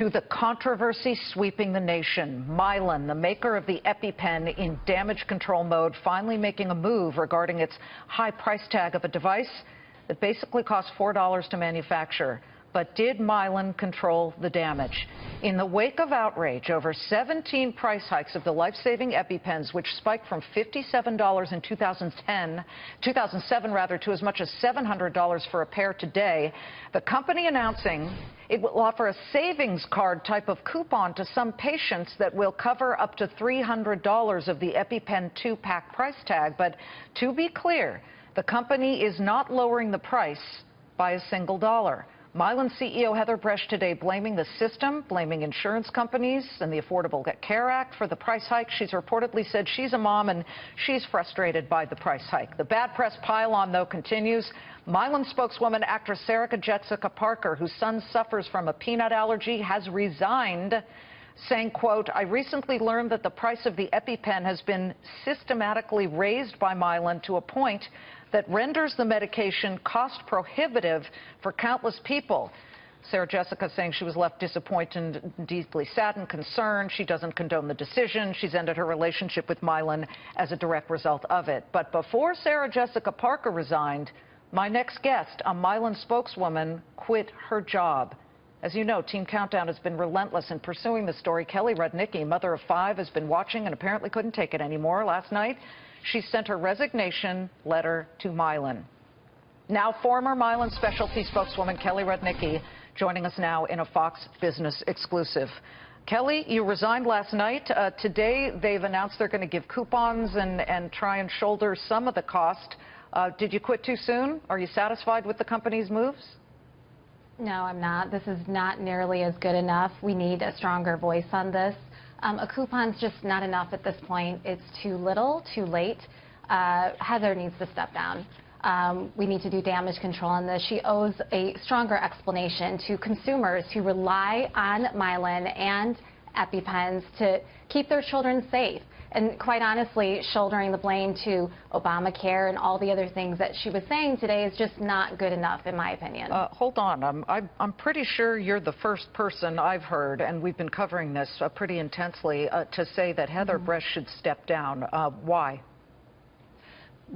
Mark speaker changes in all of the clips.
Speaker 1: To the controversy sweeping the nation, Mylan, the maker of the EpiPen in damage control mode, finally making a move regarding its high price tag of a device that basically costs $4 to manufacture. But did Mylan control the damage? In the wake of outrage over 17 price hikes of the life-saving EpiPens, which spiked from $57 in 2007 to as much as $700 for a pair today, the company announcing it will offer a savings card type of coupon to some patients that will cover up to $300 of the EpiPen 2-pack price tag. But to be clear, the company is not lowering the price by a single dollar. Mylan CEO Heather Bresch today blaming the system, blaming insurance companies and the Affordable Care Act for the price hike. She's reportedly said she's a mom and she's frustrated by the price hike. The bad press pile-on, though, continues. Mylan spokeswoman actress Sarah Jessica Parker, whose son suffers from a peanut allergy, has resigned, saying, quote, "I recently learned that the price of the EpiPen has been systematically raised by Mylan to a point that renders the medication cost prohibitive for countless people." Sarah Jessica saying she was left disappointed, deeply saddened, concerned. She doesn't condone the decision. She's ended her relationship with Mylan as a direct result of it. But before Sarah Jessica Parker resigned, my next guest, a Mylan spokeswoman, quit her job. As you know, Team Countdown has been relentless in pursuing the story. Kelly Rudnicki, mother of 5, has been watching and apparently couldn't take it anymore. Last night, she sent her resignation letter to Mylan. Now, former Mylan Specialty spokeswoman Kelly Rudnicki joining us now in a Fox Business exclusive. Kelly, you resigned last night. Today, they've announced they're going to give coupons and try and shoulder some of the cost. Did you quit too soon? Are you satisfied with the company's moves?
Speaker 2: No, I'm not. This is not nearly as good enough. We need a stronger voice on this. A coupon's just not enough at this point. It's too little, too late. Heather needs to step down. We need to do damage control on this. She owes a stronger explanation to consumers who rely on Mylan and EpiPens to keep their children safe. And quite honestly, shouldering the blame to Obamacare and all the other things that she was saying today is just not good enough, in my opinion.
Speaker 1: Hold on. I'm pretty sure you're the first person I've heard, and we've been covering this pretty intensely, to say that Heather Bresch should step down. Why?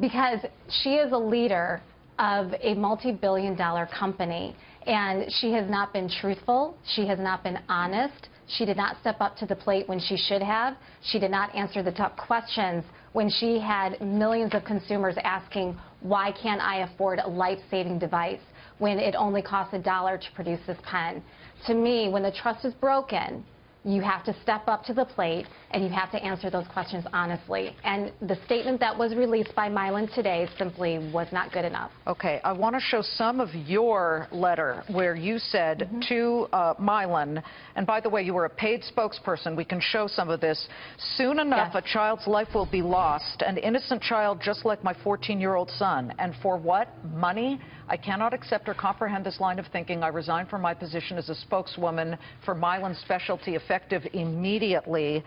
Speaker 2: Because she is a leader of a multi-billion-dollar company, and she has not been truthful. She has not been honest. She did not step up to the plate when she should have. She did not answer the tough questions when she had millions of consumers asking, why can't I afford a life-saving device when it only costs $1 to produce this pen? To me, when the trust is broken, you have to step up to the plate and you have to answer those questions honestly. And the statement that was released by Mylan today simply was not good enough.
Speaker 1: Okay, I want to show some of your letter where you said to Mylan, and by the way, you were a paid spokesperson. We can show some of this. Soon enough, a child's life will be lost, an innocent child just like my 14-year-old son. And for what? Money? I cannot accept or comprehend this line of thinking. I resign from my position as a spokeswoman for Mylan Specialty, effective immediately.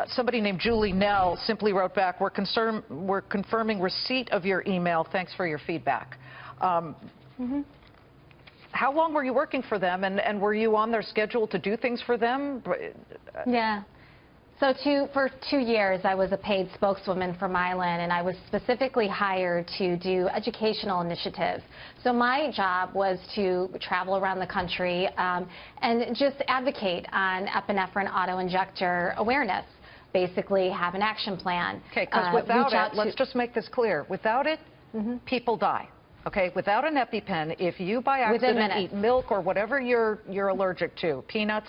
Speaker 1: Somebody named Julie Nell simply wrote back, we're confirming receipt of your email. Thanks for your feedback. How long were you working for them, and were you on their schedule to do things for them?
Speaker 2: Yeah. So for 2 years, I was a paid spokeswoman for Mylan, and I was specifically hired to do educational initiatives. So my job was to travel around the country and just advocate on epinephrine auto-injector awareness, basically have an action plan.
Speaker 1: Okay, because without it, let's just make this clear, without it, people die. Okay, without an EpiPen, if you by accident eat milk or whatever you're allergic to, peanuts,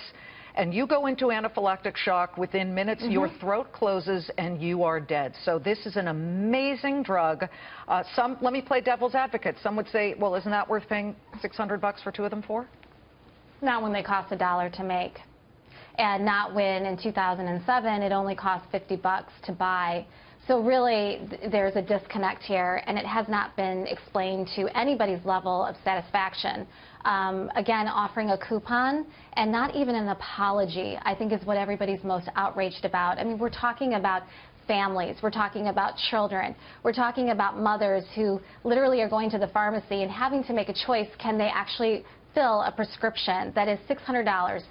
Speaker 1: and you go into anaphylactic shock, within minutes, your throat closes and you are dead. So this is an amazing drug. Let me play devil's advocate. Some would say, well, isn't that worth paying $600 for 2 of them for?
Speaker 2: Not when they cost $1 to make. And not when, in 2007, it only cost $50 to buy. So really, there's a disconnect here, and it has not been explained to anybody's level of satisfaction. Again, offering a coupon and not even an apology, I think, is what everybody's most outraged about. I mean, we're talking about families. We're talking about children. We're talking about mothers who literally are going to the pharmacy and having to make a choice. Can they actually fill a prescription that is $600,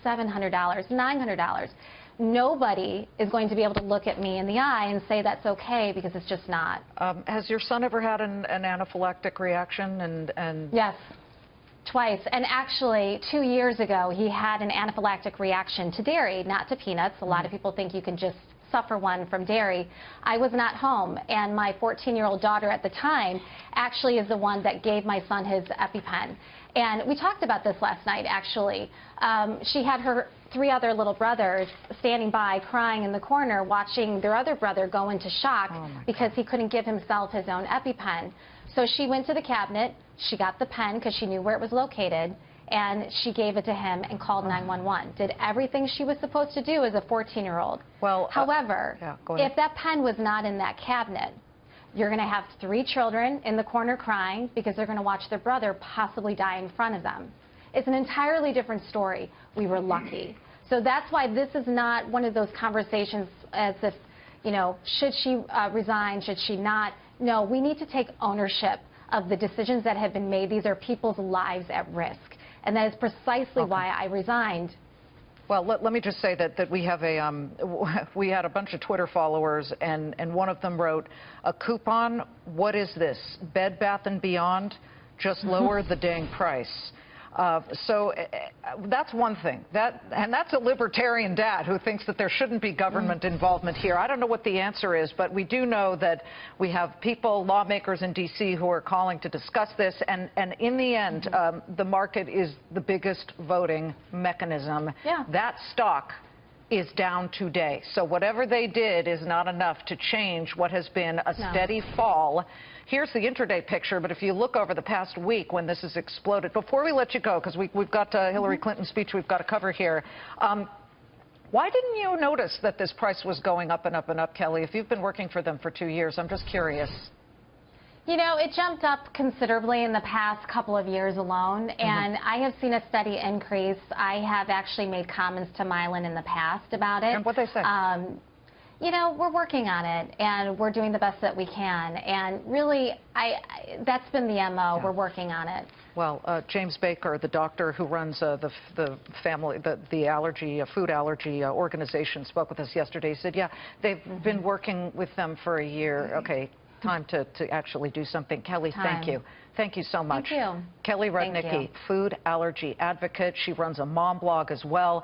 Speaker 2: $700, $900. Nobody is going to be able to look at me in the eye and say that's okay, because it's just not.
Speaker 1: Has your son ever had an anaphylactic reaction?
Speaker 2: Yes, twice. And actually, 2 years ago, he had an anaphylactic reaction to dairy, not to peanuts. A lot of people think you can just suffer one from dairy. I was not home, and my 14-year-old daughter at the time actually is the one that gave my son his EpiPen. And we talked about this last night, actually. She had her 3 other little brothers standing by, crying in the corner, watching their other brother go into shock because he couldn't give himself his own EpiPen. So she went to the cabinet, she got the pen because she knew where it was located, and she gave it to him and called 911. Did everything she was supposed to do as a 14-year-old.
Speaker 1: Well,
Speaker 2: however, if that pen was not in that cabinet, you're going to have 3 children in the corner crying because they're going to watch their brother possibly die in front of them. It's an entirely different story. We were lucky. So that's why this is not one of those conversations as if, you know, should she resign, should she not? No, we need to take ownership of the decisions that have been made. These are people's lives at risk. And that is precisely why I resigned.
Speaker 1: Well, let me just say that we have we had a bunch of Twitter followers, and one of them wrote, "A coupon? What is this? Bed Bath & Beyond? Just lower the dang price." So that's one thing. And that's a libertarian dad who thinks that there shouldn't be government involvement here. I don't know what the answer is, but we do know that we have people, lawmakers in D.C. who are calling to discuss this. And in the end, the market is the biggest voting mechanism.
Speaker 2: Yeah.
Speaker 1: That stock is down today. So whatever they did is not enough to change what has been a steady fall. Here's the intraday picture, but if you look over the past week when this has exploded, before we let you go, because we've got Hillary Clinton's speech we've got to cover here, why didn't you notice that this price was going up and up and up, Kelly? If you've been working for them for 2 years, I'm just curious.
Speaker 2: You know, it jumped up considerably in the past couple of years alone, and I have seen a steady increase. I have actually made comments to Mylan in the past about it.
Speaker 1: And what they say?
Speaker 2: You know, we're working on it, and we're doing the best that we can. And really, that's been the MO. Yeah. We're working on it.
Speaker 1: Well, James Baker, the doctor who runs the food allergy organization, spoke with us yesterday. He said, yeah, they've been working with them for a year. Okay. Time to actually do something. Kelly, thank you. Thank you so much.
Speaker 2: Thank you.
Speaker 1: Kelly Rudnicki, food allergy advocate. She runs a mom blog as well.